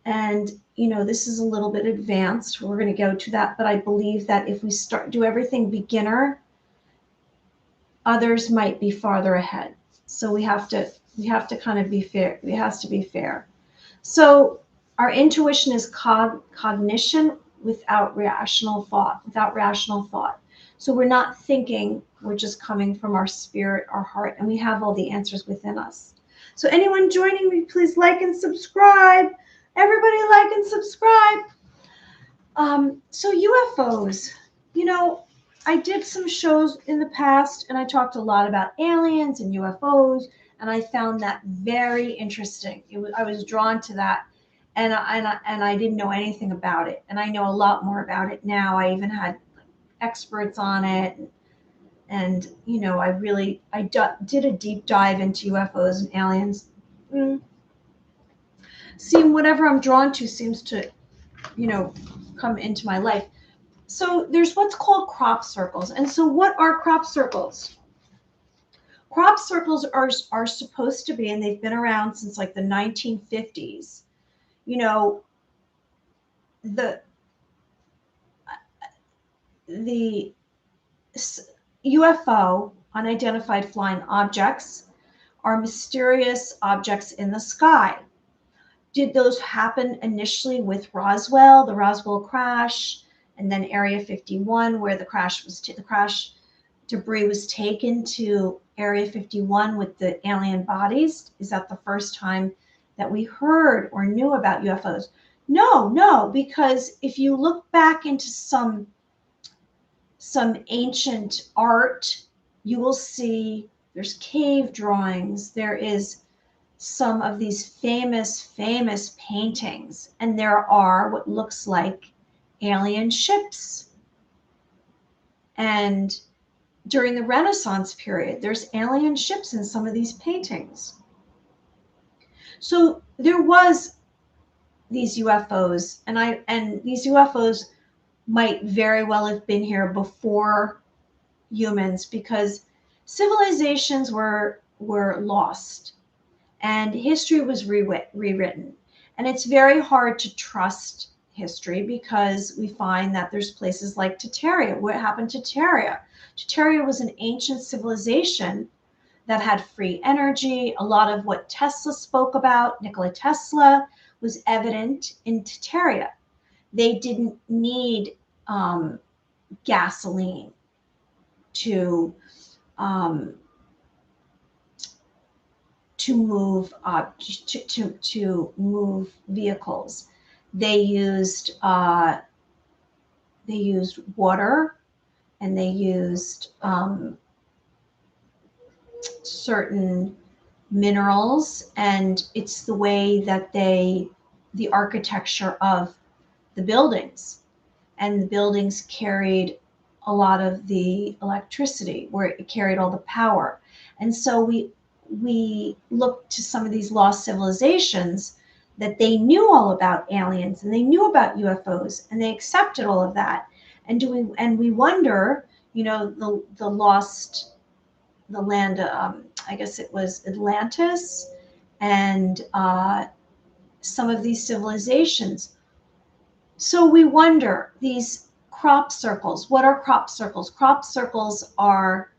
And, this is a little bit advanced. We're going to go to that. But I believe that if we do everything beginner, others might be farther ahead. So we have to kind of be fair. It has to be fair. So our intuition is cognition without rational thought. So we're not thinking, we're just coming from our spirit, our heart, and we have all the answers within us. So anyone joining me, please like and subscribe. Everybody like and subscribe. So UFOs, I did some shows in the past and I talked a lot about aliens and UFOs, and I found that very interesting. I was drawn to that, and I didn't know anything about it, and I know a lot more about it now. I even had experts on it, and I did a deep dive into UFOs and aliens. Seeing whatever I'm drawn to seems to, come into my life. So there's what's called crop circles. And so what are crop circles? Crop circles are supposed to be, and they've been around since like the 1950s. The UFO, unidentified flying objects, are mysterious objects in the sky. Did those happen initially with the Roswell crash, and then Area 51, where the crash debris was taken to Area 51 with the alien bodies? Is that the first time that we heard or knew about UFOs? No, because if you look back into some ancient art, you will see there's cave drawings, there is some of these famous paintings, and there are what looks like alien ships. And during the Renaissance period, there's alien ships in some of these paintings. So there was these UFOs, and these UFOs might very well have been here before humans, because civilizations were lost and history was rewritten. And it's very hard to trust history, because we find that there's places like Tataria. What happened to Tataria? Tataria was an ancient civilization that had free energy. A lot of what Tesla spoke about, Nikola Tesla, was evident in Tataria. They didn't need gasoline to move to move vehicles. They used water, and they used certain minerals, and it's the way that the architecture of the buildings, and the buildings carried a lot of the electricity, where it carried all the power. And so we look to some of these lost civilizations that they knew all about aliens, and they knew about UFOs, and they accepted all of that. And we wonder, the land, I guess it was Atlantis, and some of these civilizations. So we wonder, these crop circles, what are crop circles? Crop circles are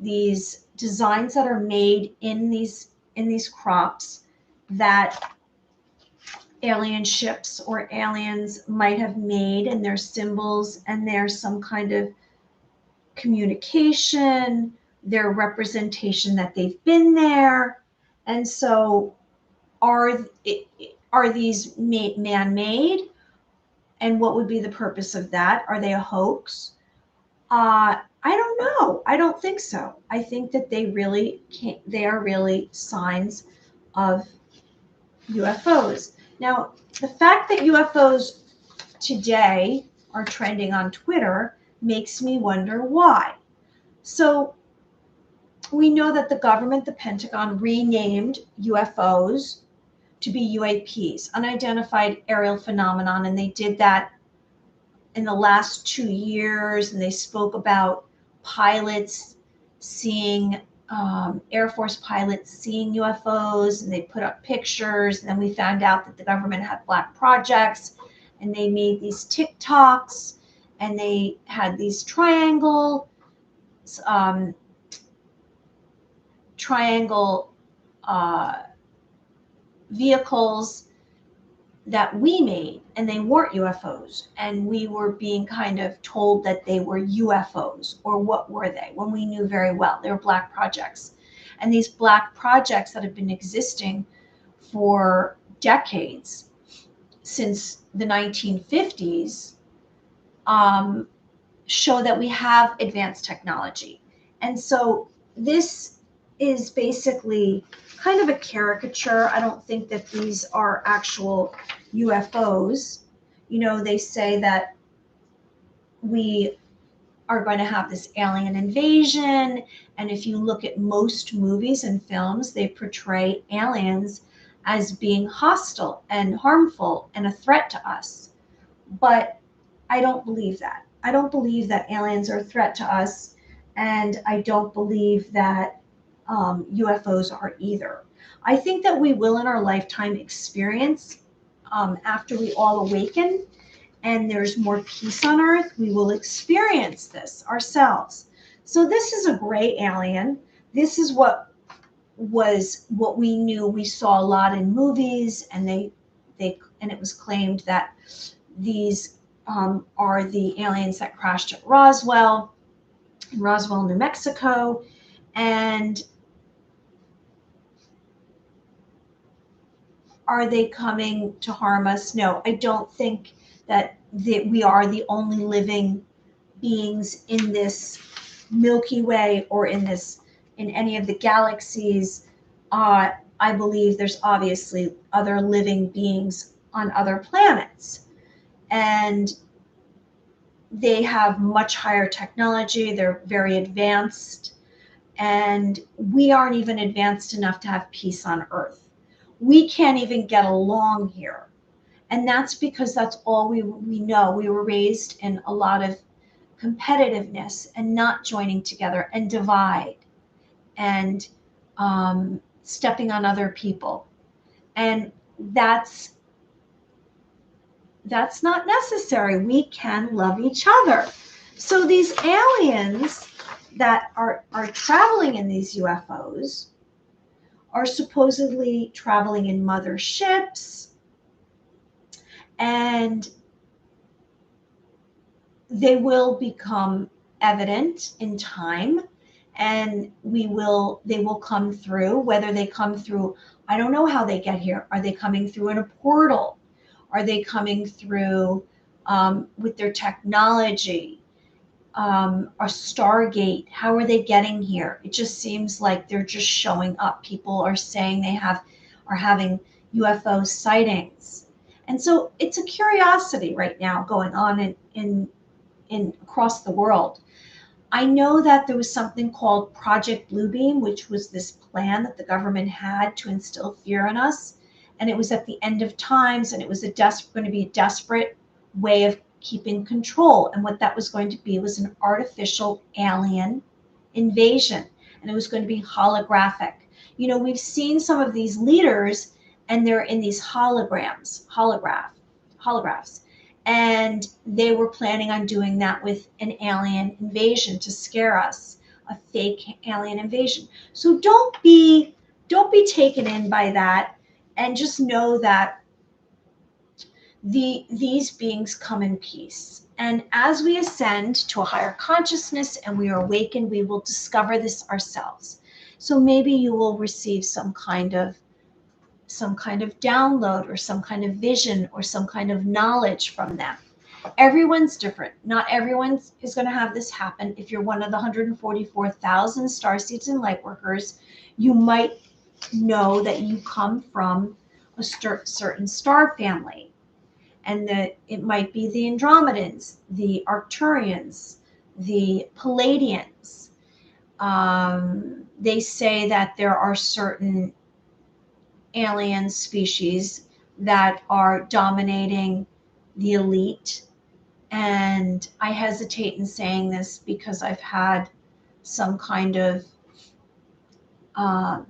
these designs that are made in these crops that alien ships or aliens might have made, and there's symbols, and there's some kind of communication, their representation that they've been there. And so are these man-made? And what would be the purpose of that? Are they a hoax? I don't know. I don't think so. I think that they are really signs of UFOs. Now, the fact that UFOs today are trending on Twitter makes me wonder why. So we know that the government, the Pentagon, renamed UFOs to be UAPs, unidentified aerial phenomenon, and they did that in the last 2 years, and they spoke about pilots seeing Air Force pilots seeing UFOs, and they put up pictures. And then we found out that the government had black projects, and they made these TikToks, and they had these um, triangle uh, vehicles that we made, and they weren't UFOs. And we were being kind of told that they were UFOs, or what were they, when we knew very well they were black projects. And these black projects that have been existing for decades, since the 1950s, show that we have advanced technology. And so this is basically kind of a caricature. I don't think that these are actual UFOs. You know, they say that we are going to have this alien invasion. And if you look at most movies and films, they portray aliens as being hostile and harmful and a threat to us. But I don't believe that. I don't believe that aliens are a threat to us. And I don't believe that UFOs are either. I think that we will in our lifetime experience, after we all awaken and there's more peace on earth, we will experience this ourselves. So this is a gray alien. This is what we knew. We saw a lot in movies, and it was claimed that these are the aliens that crashed at Roswell, in Roswell, New Mexico. And are they coming to harm us? No, I don't think that we are the only living beings in this Milky Way, or in any of the galaxies. I believe there's obviously other living beings on other planets, and they have much higher technology. They're very advanced, and we aren't even advanced enough to have peace on Earth. We can't even get along here. And that's because that's all we know. We were raised in a lot of competitiveness and not joining together, and divide, and stepping on other people. And that's not necessary. We can love each other. So these aliens that are traveling in these UFOs are supposedly traveling in motherships, and they will become evident in time, and they will come through. Whether they come through, I don't know how they get here. Are they coming through in a portal? Are they coming through with their technology? A Stargate? How are they getting here? It just seems like they're just showing up. People are saying are having UFO sightings. And so it's a curiosity right now going on in across the world. I know that there was something called Project Bluebeam, which was this plan that the government had to instill fear in us. And it was at the end of times, and it was going to be a desperate way of keeping control. And what that was going to be was an artificial alien invasion. And it was going to be holographic. You know, we've seen some of these leaders, and they're in these holographs. And they were planning on doing that with an alien invasion to scare us, a fake alien invasion. So don't be taken in by that, and just know that these beings come in peace. And as we ascend to a higher consciousness and we are awakened, we will discover this ourselves. So maybe you will receive some kind of download, or some kind of vision, or some kind of knowledge from them. Everyone's different. Not everyone is going to have this happen. If you're one of the 144,000 starseeds and lightworkers, you might know that you come from a certain star family, and that it might be the Andromedans, the Arcturians, the Palladians. They say that there are certain alien species that are dominating the elite. And I hesitate in saying this because I've had some kind of uh,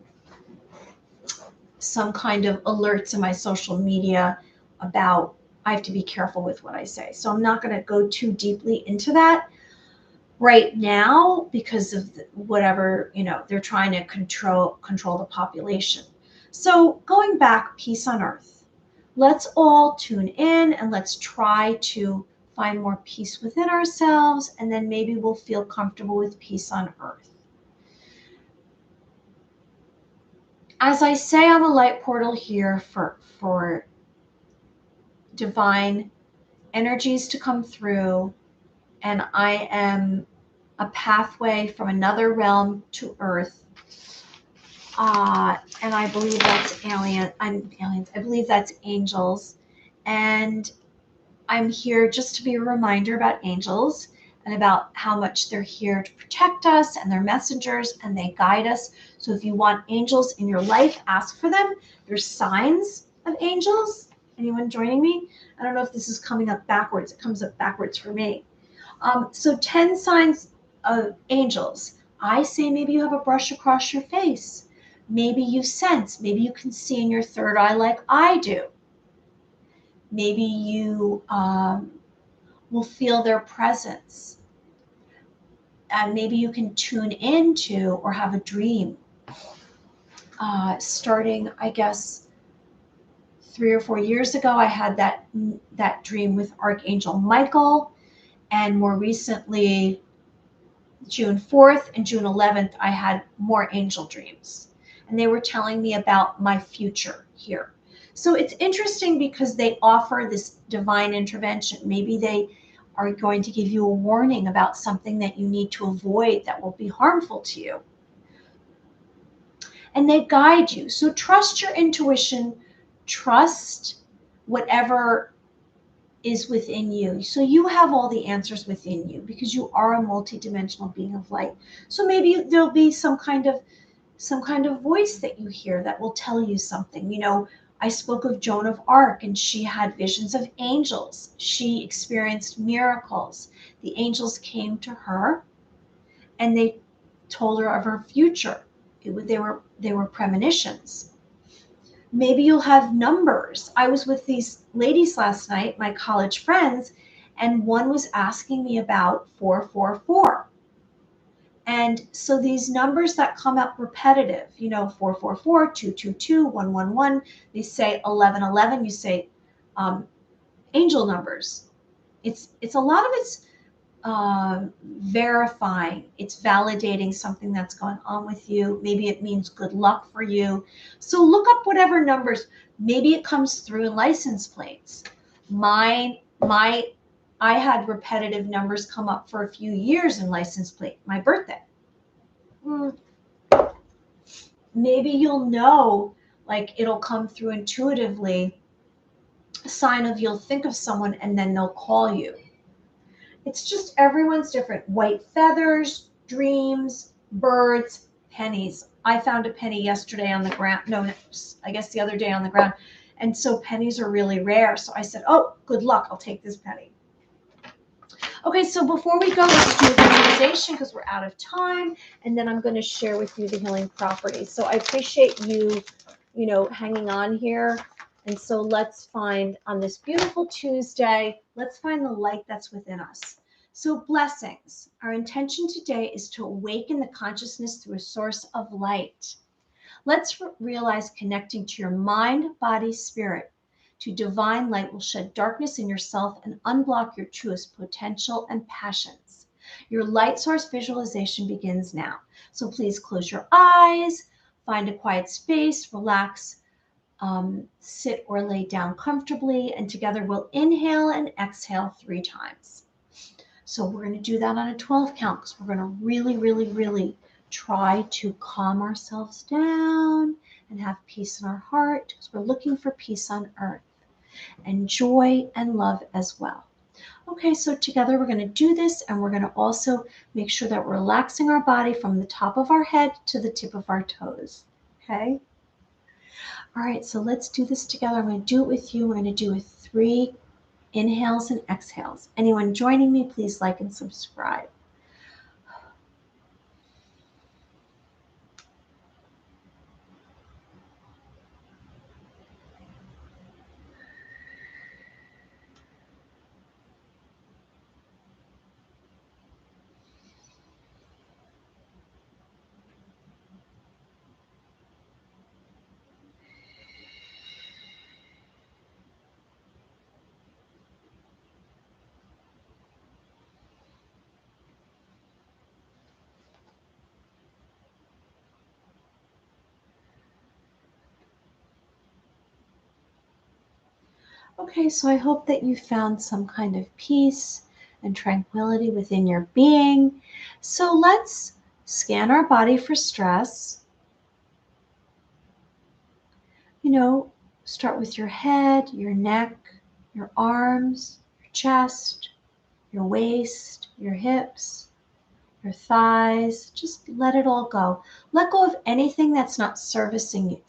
alerts in my social media about I have to be careful with what I say. So I'm not going to go too deeply into that right now because of whatever, they're trying to control the population. So going back, peace on earth. Let's all tune in and let's try to find more peace within ourselves, and then maybe we'll feel comfortable with peace on earth. As I say, I'm a light portal here for divine energies to come through, and I am a pathway from another realm to earth. And I believe that's aliens. I believe that's angels. And I'm here just to be a reminder about angels and about how much they're here to protect us, and they're messengers and they guide us. So if you want angels in your life, ask for them. There's signs of angels. Anyone joining me? I don't know if this is coming up backwards. It comes up backwards for me. So 10 signs of angels. I say maybe you have a brush across your face. Maybe you sense. Maybe you can see in your third eye like I do. Maybe you will feel their presence. And maybe you can tune into or have a dream. Starting, I guess, 3 or 4 years ago, I had that dream with Archangel Michael. And more recently, June 4th and June 11th, I had more angel dreams. And they were telling me about my future here. So it's interesting because they offer this divine intervention. Maybe they are going to give you a warning about something that you need to avoid that will be harmful to you. And they guide you. So trust your intuition, trust whatever is within you. So you have all the answers within you because you are a multidimensional being of light. So maybe there'll be some kind of voice that you hear that will tell you something. I spoke of Joan of Arc, and she had visions of angels. She experienced miracles. The angels came to her and they told her of her future. They were premonitions. Maybe you'll have numbers. I was with these ladies last night, my college friends, and one was asking me about 444. And so these numbers that come up repetitive, 444, 222, 111, they say 1111, you say angel numbers. It's a lot of it's verifying, it's validating something that's going on with you. Maybe it means good luck for you. So look up whatever numbers. Maybe it comes through in license plates. I had repetitive numbers come up for a few years in license plate, my birthday. Maybe you'll know, like it'll come through intuitively, a sign of you'll think of someone and then they'll call you. It's just everyone's different. White feathers, dreams, birds, pennies. I found a penny yesterday on the ground. No, I guess the other day on the ground. And so pennies are really rare. So I said, oh, good luck. I'll take this penny. Okay, so before we go, let's do the visualization because we're out of time. And then I'm going to share with you the healing properties. So I appreciate you, hanging on here. And so let's find, on this beautiful Tuesday, let's find the light that's within us. So blessings. Our intention today is to awaken the consciousness through a source of light. Let's realize connecting to your mind, body, spirit, to divine light will shed darkness in yourself and unblock your truest potential and passions. Your light source visualization begins now. So please close your eyes, find a quiet space, relax, sit or lay down comfortably, and together we'll inhale and exhale 3 times. So we're going to do that on a 12 count because we're going to really, really, really try to calm ourselves down and have peace in our heart because we're looking for peace on earth and joy and love as well. Okay, so together we're going to do this, and we're going to also make sure that we're relaxing our body from the top of our head to the tip of our toes. Okay? All right, so let's do this together. I'm going to do it with you. We're going to do it 3 inhales and exhales. Anyone joining me, please like and subscribe. Okay, so I hope that you found some kind of peace and tranquility within your being. So let's scan our body for stress. You know, start with your head, your neck, your arms, your chest, your waist, your hips, your thighs. Just let it all go. Let go of anything that's not servicing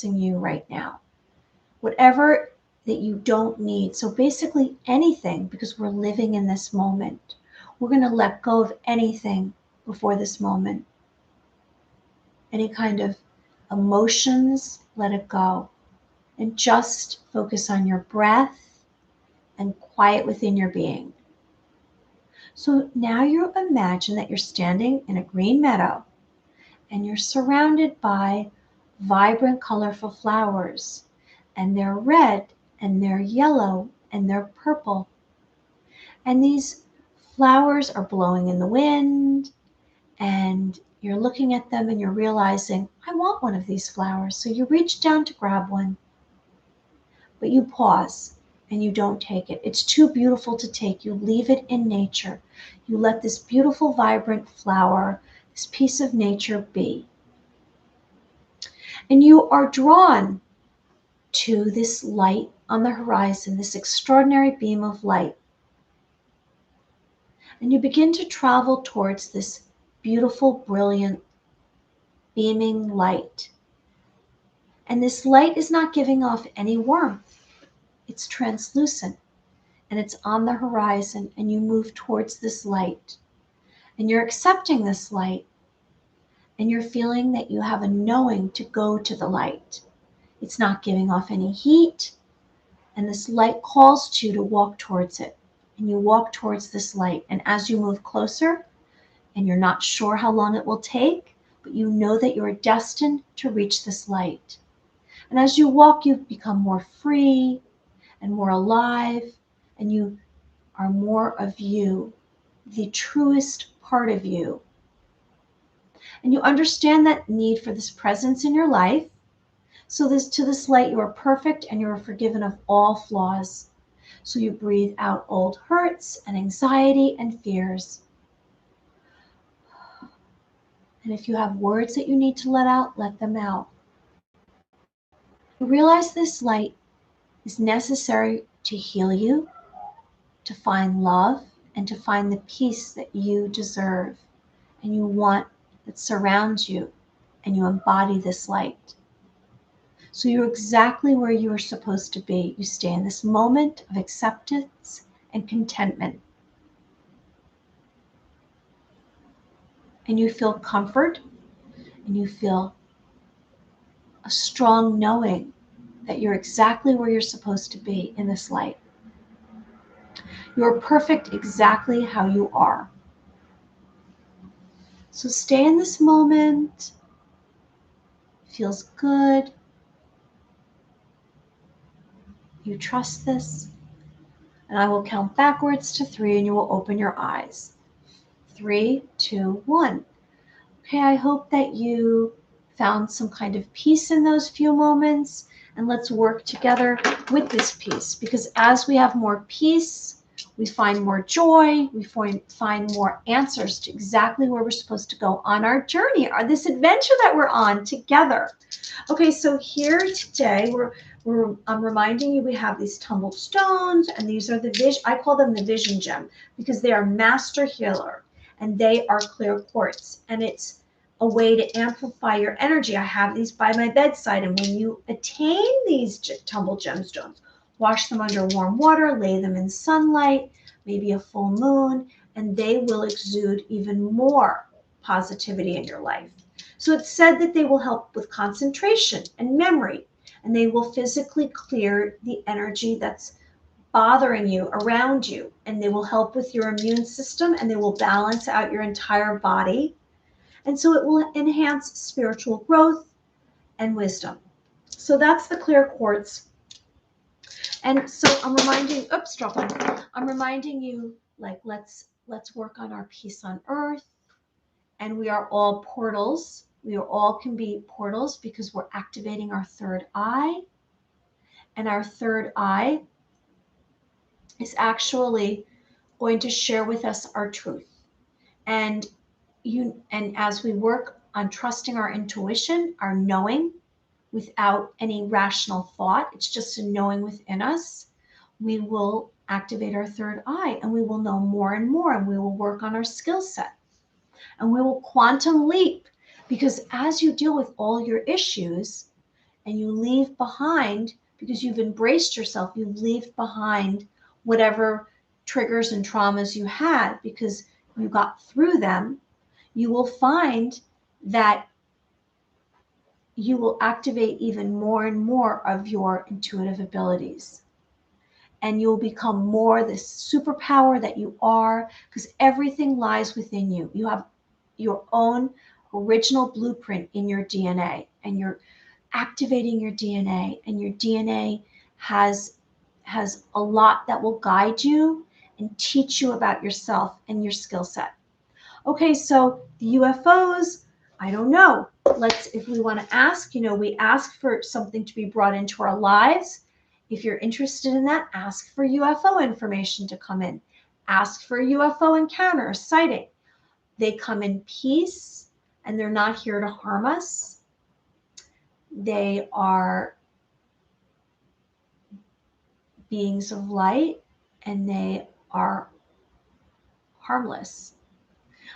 you right now. Whatever that you don't need. So basically anything, because we're living in this moment. We're going to let go of anything before this moment. Any kind of emotions, let it go. And just focus on your breath and quiet within your being. So now you imagine that you're standing in a green meadow and you're surrounded by vibrant, colorful flowers. And they're red and they're yellow and they're purple. And these flowers are blowing in the wind, and you're looking at them and you're realizing, I want one of these flowers. So you reach down to grab one, but you pause and you don't take it. It's too beautiful to take. You leave it in nature. You let this beautiful, vibrant flower, this piece of nature be. And you are drawn to this light on the horizon, this extraordinary beam of light. And you begin to travel towards this beautiful, brilliant, beaming light. And this light is not giving off any warmth. It's translucent and it's on the horizon, and you move towards this light. And you're accepting this light, and you're feeling that you have a knowing to go to the light. It's not giving off any heat, and this light calls to you to walk towards it. And you walk towards this light. And as you move closer, and you're not sure how long it will take, but you know that you are destined to reach this light. And as you walk, you become more free and more alive, and you are more of you, the truest part of you. And you understand that need for this presence in your life. So to this light, you are perfect and you are forgiven of all flaws. So you breathe out old hurts and anxiety and fears. And if you have words that you need to let out, let them out. You realize this light is necessary to heal you, to find love, and to find the peace that you deserve and you want, that surrounds you, and you embody this light. So you're exactly where you are supposed to be. You stay in this moment of acceptance and contentment. And you feel comfort, and you feel a strong knowing that you're exactly where you're supposed to be in this light. You're perfect exactly how you are. So stay in this moment. It feels good. You trust this. And I will count backwards to 3 and you will open your eyes. 3, 2, 1. Okay, I hope that you found some kind of peace in those few moments. And let's work together with this peace, because as we have more peace, we find more joy, we find more answers to exactly where we're supposed to go on our journey, or this adventure that we're on together. Okay, so here today, I'm reminding you we have these tumbled stones, and these are I call them the vision gem, because they are master healer, and they are clear quartz, and it's a way to amplify your energy. I have these by my bedside, and when you attain these tumbled gemstones, wash them under warm water, lay them in sunlight, maybe a full moon, and they will exude even more positivity in your life. So it's said that they will help with concentration and memory, and they will physically clear the energy that's bothering you around you, and they will help with your immune system, and they will balance out your entire body. And so it will enhance spiritual growth and wisdom. So that's the clear quartz. And so I'm reminding you, like, let's work on our peace on earth. And we are all portals. We are all can be portals because we're activating our third eye. And our third eye is actually going to share with us our truth. And as we work on trusting our intuition, our knowing without any rational thought, it's just a knowing within us, we will activate our third eye and we will know more and more, and we will work on our skill set and we will quantum leap. Because as you deal with all your issues and you leave behind, because you've embraced yourself, you leave behind whatever triggers and traumas you had because you got through them, you will find that you will activate even more and more of your intuitive abilities. And you'll become more the superpower that you are, because everything lies within you. You have your own original blueprint in your DNA, and you're activating your DNA, and your DNA has a lot that will guide you and teach you about yourself and your skill set. Okay, so the UFOs, I don't know. If we want to ask, we ask for something to be brought into our lives. If you're interested in that, ask for UFO information to come in. Ask for a UFO encounter, a sighting. They come in peace and they're not here to harm us. They are beings of light and they are harmless.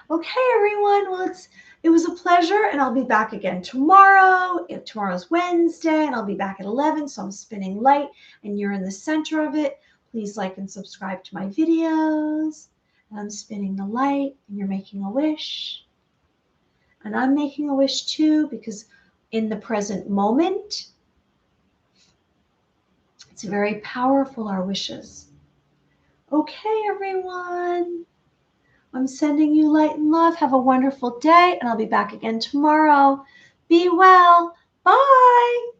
Okay, everyone. Well, it was a pleasure, and I'll be back again tomorrow. Tomorrow's Wednesday, and I'll be back at 11, so I'm spinning light, and you're in the center of it. Please like and subscribe to my videos. And I'm spinning the light, and you're making a wish. And I'm making a wish too, because in the present moment, it's very powerful, our wishes. Okay, everyone. I'm sending you light and love. Have a wonderful day, and I'll be back again tomorrow. Be well. Bye.